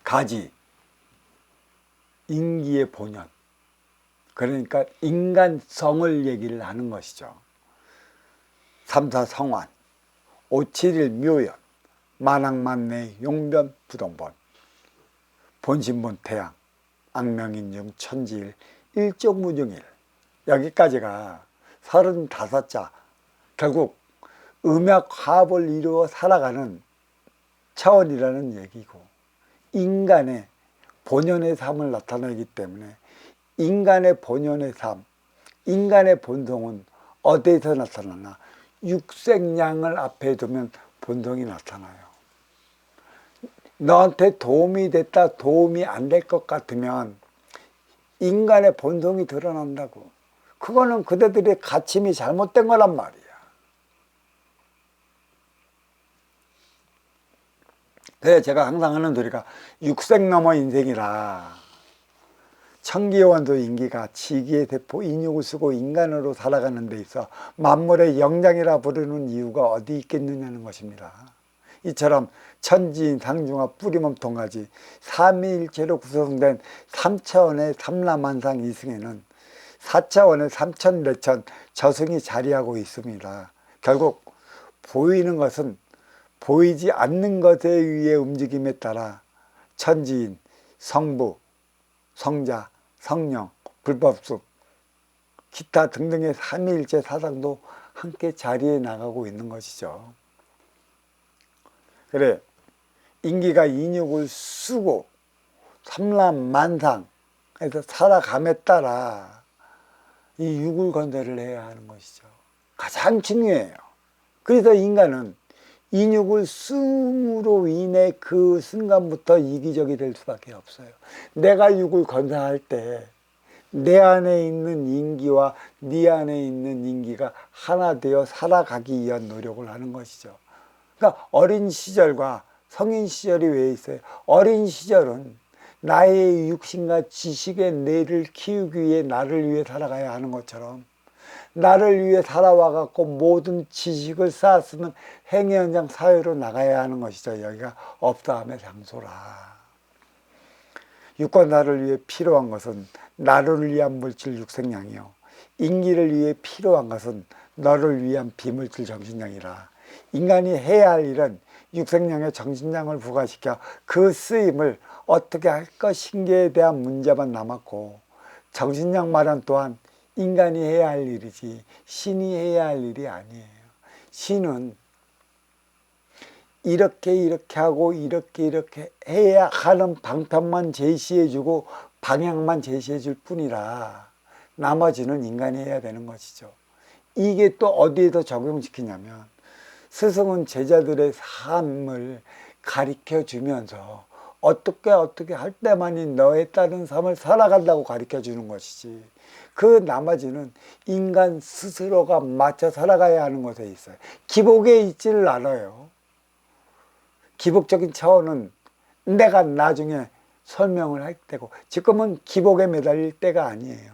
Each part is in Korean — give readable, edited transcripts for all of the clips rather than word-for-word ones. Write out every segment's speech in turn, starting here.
가지, 인기의 본연, 그러니까 인간성을 얘기를 하는 것이죠. 삼사성환, 오칠일 묘연, 만학만내 용변 부동본, 본신본 태양, 악명인중 천지일, 일족무중일. 여기까지가 35자, 결국 음약화합을 이루어 살아가는 차원이라는 얘기고, 인간의 본연의 삶을 나타내기 때문에 인간의 본연의 삶, 인간의 본성은 어디에서 나타나나? 육생양을 앞에 두면 본성이 나타나요. 너한테 도움이 됐다, 도움이 안 될 것 같으면 인간의 본성이 드러난다고. 그거는 그대들의 가침이 잘못된 거란 말이야. 그래서 제가 항상 하는 소리가 육생 넘어 인생이라. 천기원도 인기가 지기의 대포 인육을 쓰고 인간으로 살아가는 데 있어 만물의 영장이라 부르는 이유가 어디 있겠느냐는 것입니다. 이처럼 천지인 상중하 뿌리몸통까지 삼위일체로 구성된 3차원의 삼라만상 이승에는 4차원의 삼천대천 저승이 자리하고 있습니다. 결국 보이는 것은 보이지 않는 것에 의해 움직임에 따라 천지인, 성부, 성자, 성령, 불법숙, 기타 등등의 삼위일체 사상도 함께 자리에 나가고 있는 것이죠. 그래, 인기가 인육을 쓰고 삼라만상에서 살아감에 따라 이 육을 건설을 해야 하는 것이죠. 가장 중요해요. 그래서 인간은 인육을 쓰므로 인해 그 순간부터 이기적이 될 수밖에 없어요. 내가 육을 건설할 때 내 안에 있는 인기와 네 안에 있는 인기가 하나 되어 살아가기 위한 노력을 하는 것이죠. 그러니까 어린 시절과 성인 시절이 왜 있어요? 어린 시절은 나의 육신과 지식의 뇌를 키우기 위해 나를 위해 살아가야 하는 것처럼 나를 위해 살아와 갖고 모든 지식을 쌓았으면 행위 현장 사회로 나가야 하는 것이죠. 여기가 없다함의 장소라. 육과 나를 위해 필요한 것은 나를 위한 물질 육생량이요, 인기를 위해 필요한 것은 너를 위한 비물질 정신량이라. 인간이 해야 할 일은 육생량의 정신량을 부과시켜 그 쓰임을 어떻게 할 것인가에 대한 문제만 남았고, 정신량 마련 또한 인간이 해야 할 일이지 신이 해야 할 일이 아니에요. 신은 이렇게 하고 이렇게 해야 하는 방편만 제시해주고 방향만 제시해줄 뿐이라 나머지는 인간이 해야 되는 것이죠. 이게 또 어디에서 적용시키냐면 스승은 제자들의 삶을 가르쳐주면서 어떻게 할 때만이 너에 따른 삶을 살아간다고 가르쳐주는 것이지, 그 나머지는 인간 스스로가 맞춰 살아가야 하는 것에 있어요. 기복에 있지를 않아요. 기복적인 차원은 내가 나중에 설명을 할 때고, 지금은 기복에 매달릴 때가 아니에요.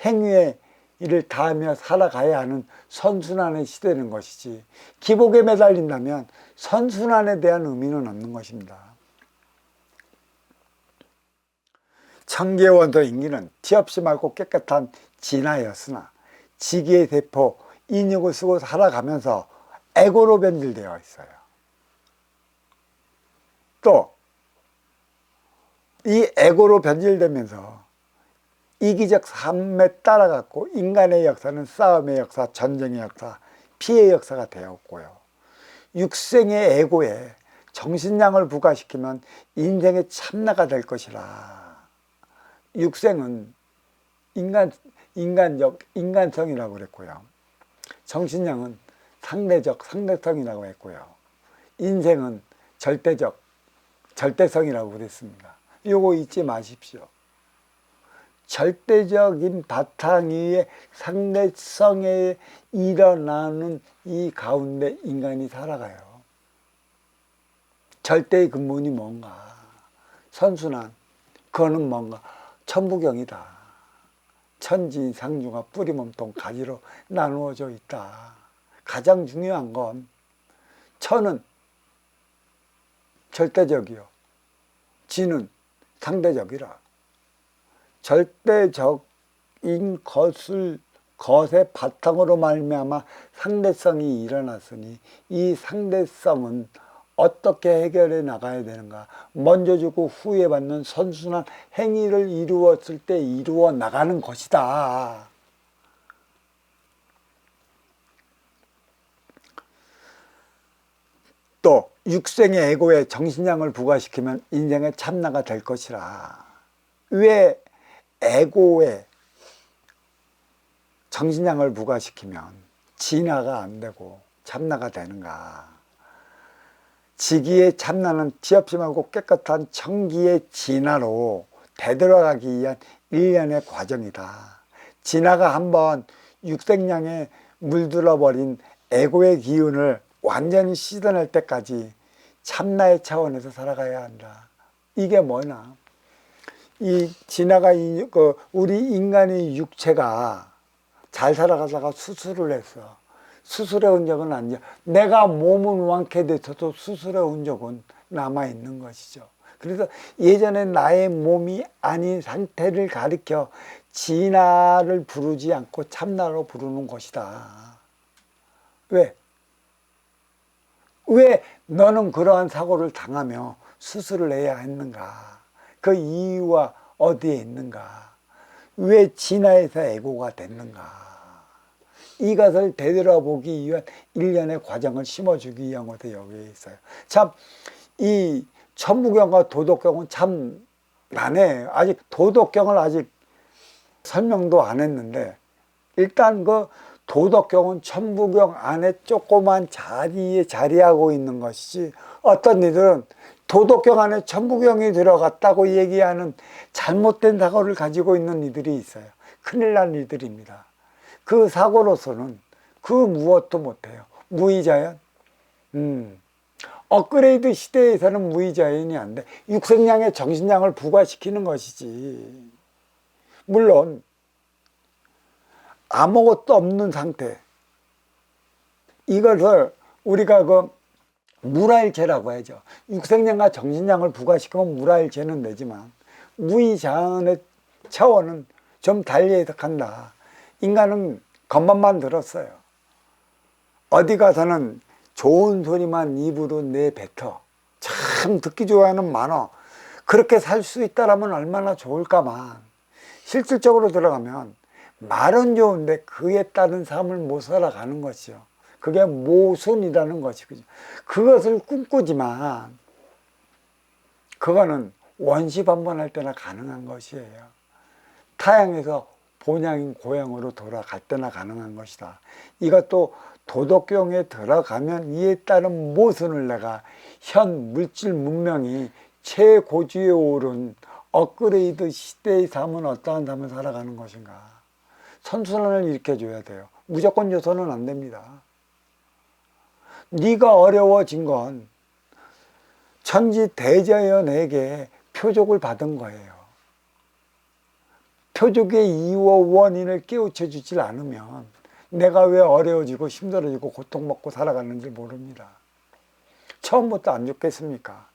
행위의 일을 다하며 살아가야 하는 선순환의 시대는 것이지, 기복에 매달린다면 선순환에 대한 의미는 없는 것입니다. 천기의 원소 인기는 티 없이 맑고 깨끗한 진화였으나 지기의 대포 인육을 쓰고 살아가면서 에고로 변질되어 있어요. 또 이 에고로 변질되면서 이기적 삶에 따라갔고, 인간의 역사는 싸움의 역사, 전쟁의 역사, 피해의 역사가 되었고요. 육생의 에고에 정신량을 부과시키면 인생의 참나가 될 것이라. 육생은 인간성이라고 그랬고요. 정신량은 상대성이라고 했고요. 인생은 절대성이라고 그랬습니다. 요거 잊지 마십시오. 절대적인 바탕 위에 상대성에 일어나는 이 가운데 인간이 살아가요. 절대의 근본이 뭔가? 선순환. 그거는 뭔가? 천부경이다. 천지 상중하 뿌리 몸통 가지로 나누어져 있다. 가장 중요한 건 천은 절대적이요, 지는 상대적이라. 절대적인 것의 바탕으로 말미암아 상대성이 일어났으니 이 상대성은 어떻게 해결해 나가야 되는가? 먼저 주고 후에 받는 선순환 행위를 이루었을 때 이루어 나가는 것이다. 또 육생의 에고에 정신량을 부과시키면 인생의 참나가 될 것이라. 왜 에고에 정신량을 부과시키면 진화가 안 되고 참나가 되는가? 지기의 참나는 티없이 맑고 깨끗한 청기의 진화로 되돌아가기 위한 일련의 과정이다. 진화가 한번 육생량에 물들어버린 에고의 기운을 완전히 씻어낼 때까지 참나의 차원에서 살아가야 한다. 이게 뭐냐? 이 진화가 우리 인간의 육체가 잘 살아가다가 수술을 했어. 수술해 온 적은 아니죠. 내가 몸은 완쾌돼서도 수술해 온 적은 남아있는 것이죠. 그래서 예전에 나의 몸이 아닌 상태를 가리켜 진화를 부르지 않고 참나로 부르는 것이다. 왜? 왜 너는 그러한 사고를 당하며 수술을 해야 했는가? 그 이유와 어디에 있는가? 왜 진화에서 에고가 됐는가? 이것을 되돌아보기 위한 일련의 과정을 심어주기 위한 것도 여기에 있어요. 참, 이 천부경과 도덕경은 참 난해. 아직 도덕경을 아직 설명도 안 했는데, 일단 그 도덕경은 천부경 안에 조그만 자리에 자리하고 있는 것이지, 어떤 이들은 도덕경 안에 천부경이 들어갔다고 얘기하는 잘못된 사고를 가지고 있는 이들이 있어요. 큰일 난 이들입니다. 그 사고로서는 그 무엇도 못해요. 무의자연? 업그레이드 시대에서는 무의자연이 안 돼. 육생량의 정신량을 부과시키는 것이지. 물론 아무것도 없는 상태, 이것을 우리가 그 무라일체라고 하죠. 육생량과 정신량을 부과시키면 무라일체는 되지만 무의자연의 차원은 좀 달리 해석한다. 인간은 겉멋만 들었어요. 어디 가서는 좋은 소리만 입으로 내뱉어. 참 듣기 좋아하는 만어. 그렇게 살 수 있다라면 얼마나 좋을까만, 실질적으로 들어가면 말은 좋은데 그에 따른 삶을 못 살아가는 것이죠. 그게 모순이라는 것이죠. 그것을 꿈꾸지만 그거는 원시반번할 때나 가능한 것이에요. 타향에서 본향인 고향으로 돌아갈 때나 가능한 것이다. 이것도 도덕경에 들어가면 이에 따른 모순을 내가 현 물질 문명이 최고지에 오른 업그레이드 시대의 삶은 어떠한 삶을 살아가는 것인가. 선순환을 일으켜줘야 돼요. 무조건 줘서는 안 됩니다. 네가 어려워진 건 천지 대자연에게 표적을 받은 거예요. 표적의 이유와 원인을 깨우쳐 주질 않으면 내가 왜 어려워지고 힘들어지고 고통받고 살아가는지 모릅니다. 처음부터 안 좋겠습니까?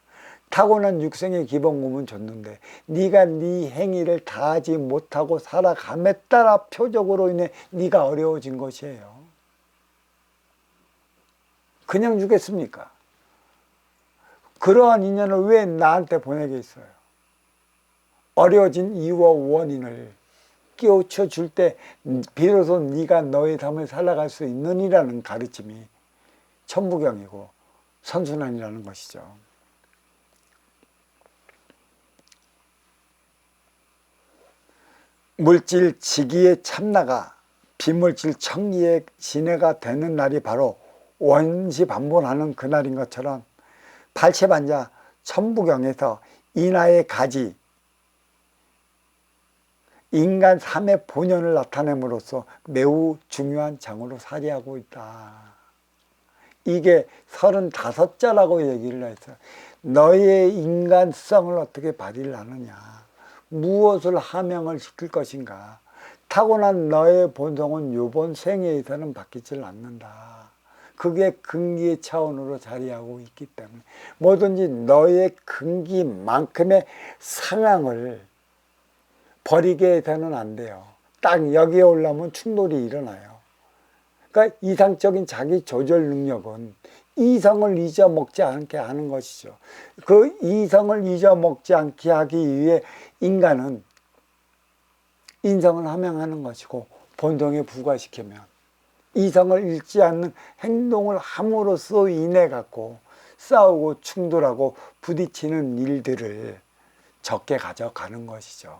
타고난 육생의 기본금은 줬는데 네가 네 행위를 다하지 못하고 살아감에 따라 표적으로 인해 네가 어려워진 것이에요. 그냥 주겠습니까? 그러한 인연을 왜 나한테 보내겠어요? 어려워진 이유와 원인을 깨우쳐 줄 때 비로소 네가 너의 삶을 살아갈 수 있느니라는 가르침이 천부경이고 선순환이라는 것이죠. 물질 지기의 참나가 비물질 청기의 진해가 되는 날이 바로 원시반본하는 그날인 것처럼 발체반자 천부경에서 인하의 가지, 인간 삶의 본연을 나타냄으로써 매우 중요한 장으로 사리하고 있다. 이게 35자라고 얘기를 했어요. 너의 인간성을 어떻게 발휘를 하느냐, 무엇을 함양을 시킬 것인가. 타고난 너의 본성은 이번 생애에서는 바뀌질 않는다. 그게 근기의 차원으로 자리하고 있기 때문에 뭐든지 너의 근기만큼의 상황을 버리게 해서는 안 돼요. 딱 여기에 올라오면 충돌이 일어나요. 그러니까 이상적인 자기 조절 능력은 이성을 잊어먹지 않게 하는 것이죠. 그 이성을 잊어먹지 않게 하기 위해 인간은 인성을 함양하는 것이고 본성에 부과시키면 이성을 잃지 않는 행동을 함으로써 인해 갖고 싸우고 충돌하고 부딪히는 일들을 적게 가져가는 것이죠.